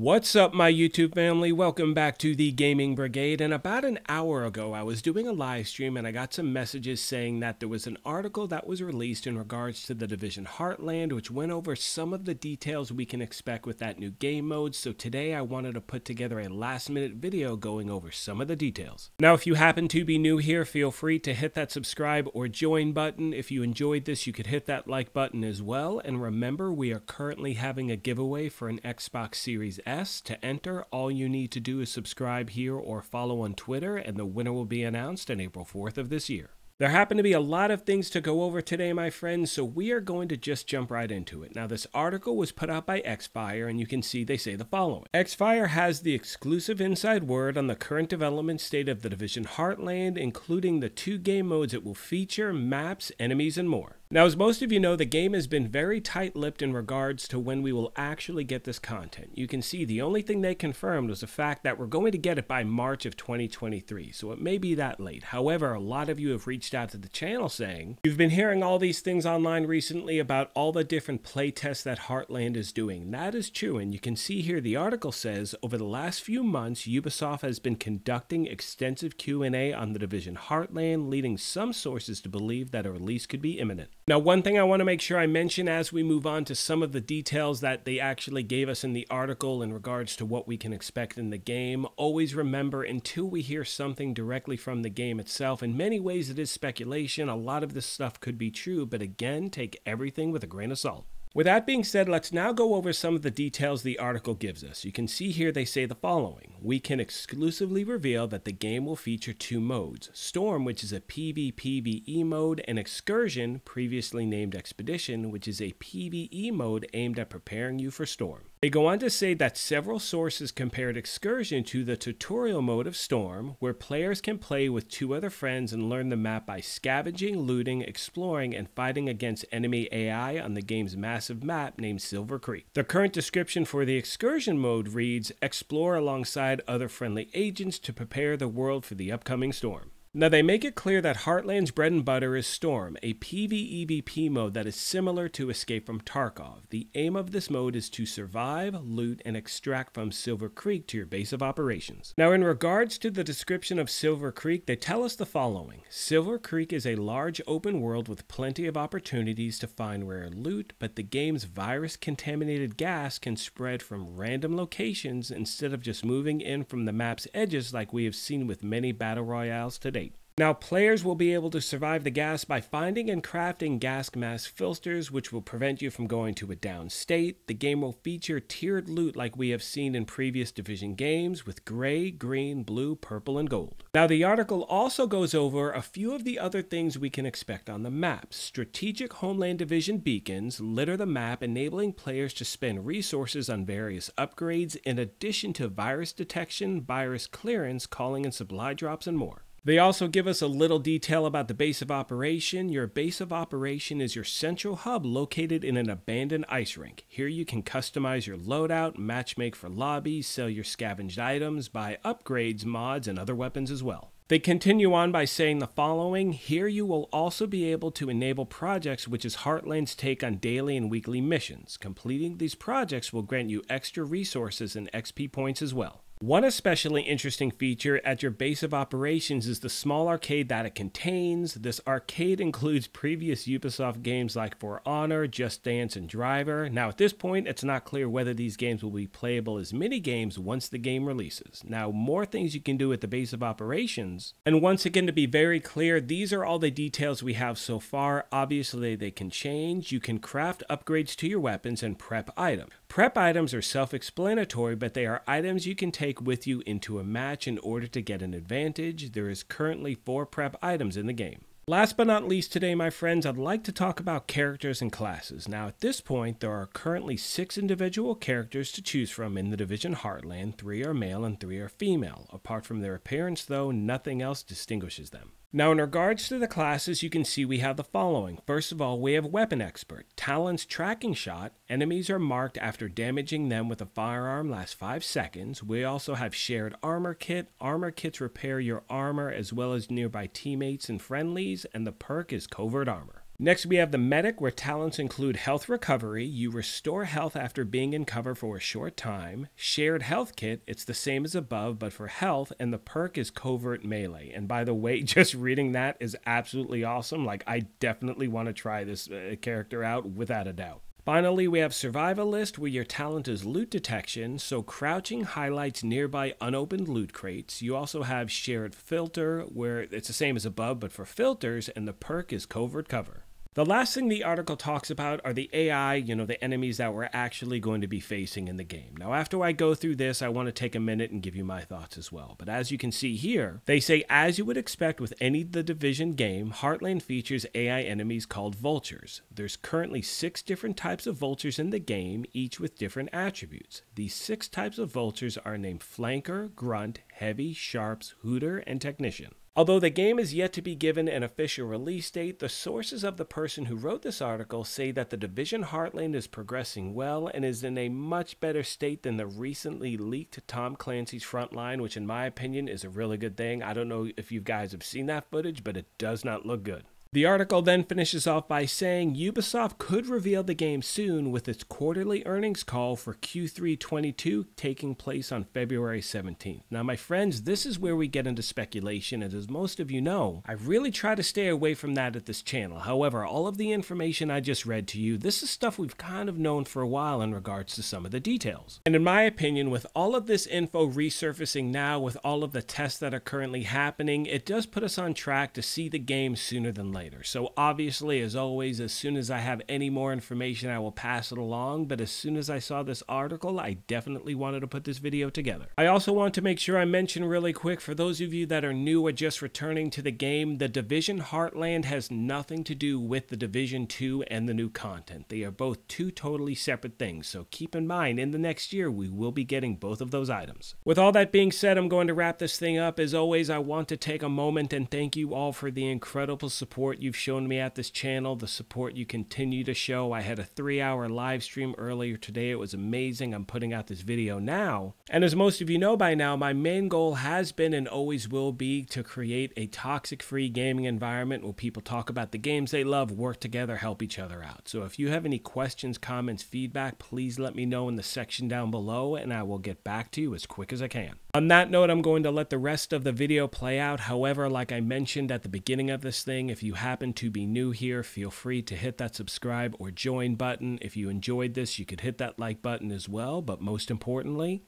What's up, my YouTube family? Welcome back to the Gaming Brigade. And about an hour ago, I was doing a live stream and I got some messages saying that there was an article that was released in regards to the Division Heartland, which went over some of the details we can expect with that new game mode. So today I wanted to put together a last-minute video going over some of the details. Now, if you happen to be new here, feel free to hit that subscribe or join button. If you enjoyed this, you could hit that like button as well. And remember, we are currently having a giveaway for an Xbox Series S. To enter, all you need to do is subscribe here or follow on Twitter, and the winner will be announced on April 4th of this year. There happen to be a lot of things to go over today, my friends, so we are going to just jump right into it. Now, this article was put out by Xfire, and you can see they say the following. Xfire has the exclusive inside word on the current development state of the Division Heartland, including the 2 game modes it will feature, maps, enemies, and more. Now, as most of you know, the game has been very tight-lipped in regards to when we will actually get this content. You can see the only thing they confirmed was the fact that we're going to get it by March of 2023, so it may be that late. However, a lot of you have reached out to the channel saying, you've been hearing all these things online recently about all the different playtests that Heartland is doing. That is true, and you can see here the article says, over the last few months, Ubisoft has been conducting extensive Q&A on the Division Heartland, leading some sources to believe that a release could be imminent. Now, one thing I want to make sure I mention as we move on to some of the details that they actually gave us in the article in regards to what we can expect in the game, always remember, until we hear something directly from the game itself, in many ways it is speculation, a lot of this stuff could be true, but again, take everything with a grain of salt. With that being said, let's now go over some of the details the article gives us. You can see here they say the following. We can exclusively reveal that the game will feature 2 modes. Storm, which is a PvPvE mode, and Excursion, previously named Expedition, which is a PvE mode aimed at preparing you for Storm. They go on to say that several sources compared Excursion to the tutorial mode of Storm, where players can play with 2 other friends and learn the map by scavenging, looting, exploring, and fighting against enemy AI on the game's massive map named Silver Creek. The current description for the Excursion mode reads, explore alongside other friendly agents to prepare the world for the upcoming storm. Now, they make it clear that Heartland's bread and butter is Storm, a PvEVP mode that is similar to Escape from Tarkov. The aim of this mode is to survive, loot, and extract from Silver Creek to your base of operations. Now, in regards to the description of Silver Creek, they tell us the following. Silver Creek is a large open world with plenty of opportunities to find rare loot, but the game's virus-contaminated gas can spread from random locations instead of just moving in from the map's edges like we have seen with many battle royales to date. Now, players will be able to survive the gas by finding and crafting gas mask filters, which will prevent you from going to a down state. The game will feature tiered loot like we have seen in previous Division games with gray, green, blue, purple, and gold. Now, the article also goes over a few of the other things we can expect on the map. Strategic Homeland Division beacons litter the map, enabling players to spend resources on various upgrades in addition to virus detection, virus clearance, calling and supply drops, and more. They also give us a little detail about the base of operation. Your base of operation is your central hub located in an abandoned ice rink. Here you can customize your loadout, matchmake for lobbies, sell your scavenged items, buy upgrades, mods, and other weapons as well. They continue on by saying the following. Here you will also be able to enable projects, which is Heartland's take on daily and weekly missions. Completing these projects will grant you extra resources and XP points as well. One especially interesting feature at your base of operations is the small arcade that it contains. This arcade includes previous Ubisoft games like For Honor, Just Dance, and Driver. Now, at this point, it's not clear whether these games will be playable as mini-games once the game releases. Now, more things you can do at the base of operations. And once again, to be very clear, these are all the details we have so far. Obviously, they can change. You can craft upgrades to your weapons and prep items. Prep items are self-explanatory, but they are items you can take with you into a match in order to get an advantage. There is currently 4 prep items in the game. Last but not least today, my friends, I'd like to talk about characters and classes. Now, at this point, there are currently 6 individual characters to choose from in the Division Heartland. 3 are male and 3 are female. Apart from their appearance, though, nothing else distinguishes them. Now, in regards to the classes, you can see we have the following. First of all, we have Weapon Expert. Talent's Tracking Shot. Enemies are marked after damaging them with a firearm lasts 5 seconds. We also have Shared Armor Kit. Armor kits repair your armor as well as nearby teammates and friendlies, and the perk is Covert Armor. Next, we have the medic, where talents include health recovery. You restore health after being in cover for a short time. Shared health kit, it's the same as above, but for health, and the perk is covert melee. And by the way, just reading that is absolutely awesome. Like, I definitely want to try this character out without a doubt. Finally, we have Survivalist, where your talent is loot detection, so crouching highlights nearby unopened loot crates. You also have Shared Filter, where it's the same as above, but for filters, and the perk is Covert Cover. The last thing the article talks about are the AI, the enemies that we're actually going to be facing in the game. Now, after I go through this, I want to take a minute and give you my thoughts as well. But as you can see here, they say, as you would expect with any The Division game, Heartland features AI enemies called vultures. There's currently 6 different types of vultures in the game, each with different attributes. These 6 types of vultures are named Flanker, Grunt, Heavy, Sharps, Hooter, and Technician. Although the game is yet to be given an official release date, the sources of the person who wrote this article say that the Division Heartland is progressing well and is in a much better state than the recently leaked Tom Clancy's Frontline, which in my opinion is a really good thing. I don't know if you guys have seen that footage, but it does not look good. The article then finishes off by saying Ubisoft could reveal the game soon with its quarterly earnings call for Q3 22 taking place on February 17th. Now, my friends, this is where we get into speculation, and as most of you know, I really try to stay away from that at this channel. However, all of the information I just read to you, this is stuff we've kind of known for a while in regards to some of the details. And in my opinion, with all of this info resurfacing now, with all of the tests that are currently happening, it does put us on track to see the game sooner than later. So obviously, as always, as soon as I have any more information, I will pass it along. But as soon as I saw this article, I definitely wanted to put this video together. I also want to make sure I mention really quick, for those of you that are new or just returning to the game, the Division Heartland has nothing to do with the Division 2 and the new content. They are both 2 totally separate things. So keep in mind, in the next year, we will be getting both of those items. With all that being said, I'm going to wrap this thing up. As always, I want to take a moment and thank you all for the incredible support you've shown me at this channel, the support you continue to show. I had a 3-hour live stream earlier today. It was amazing. I'm putting out this video now. And as most of you know by now, my main goal has been and always will be to create a toxic-free gaming environment where people talk about the games they love, work together, help each other out. So if you have any questions, comments, feedback, please let me know in the section down below and I will get back to you as quick as I can. On that note, I'm going to let the rest of the video play out. However, like I mentioned at the beginning of this thing, if you happen to be new here, feel free to hit that subscribe or join button. If you enjoyed this, you could hit that like button as well. But most importantly,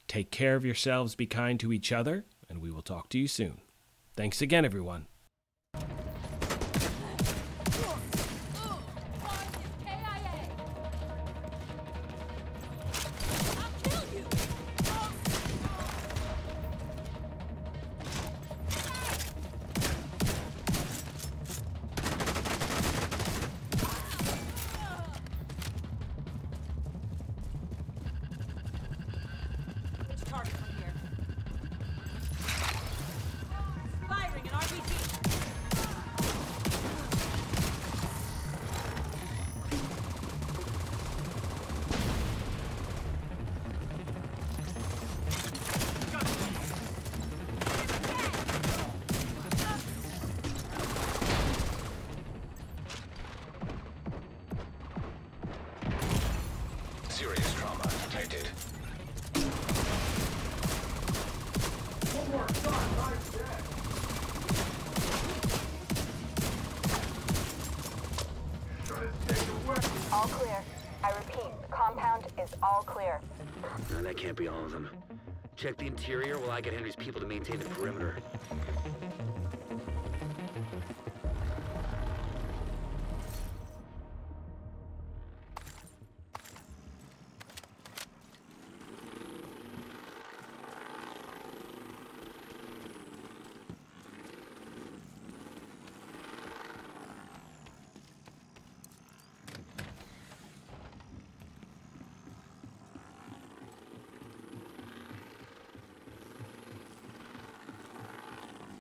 take care of yourselves, be kind to each other, and we will talk to you soon. Thanks again, everyone. Target from here. Firing an RPG. Serious trauma detected. All clear. I repeat, the compound is all clear. No, that can't be all of them. Check the interior while I get Henry's people to maintain the perimeter.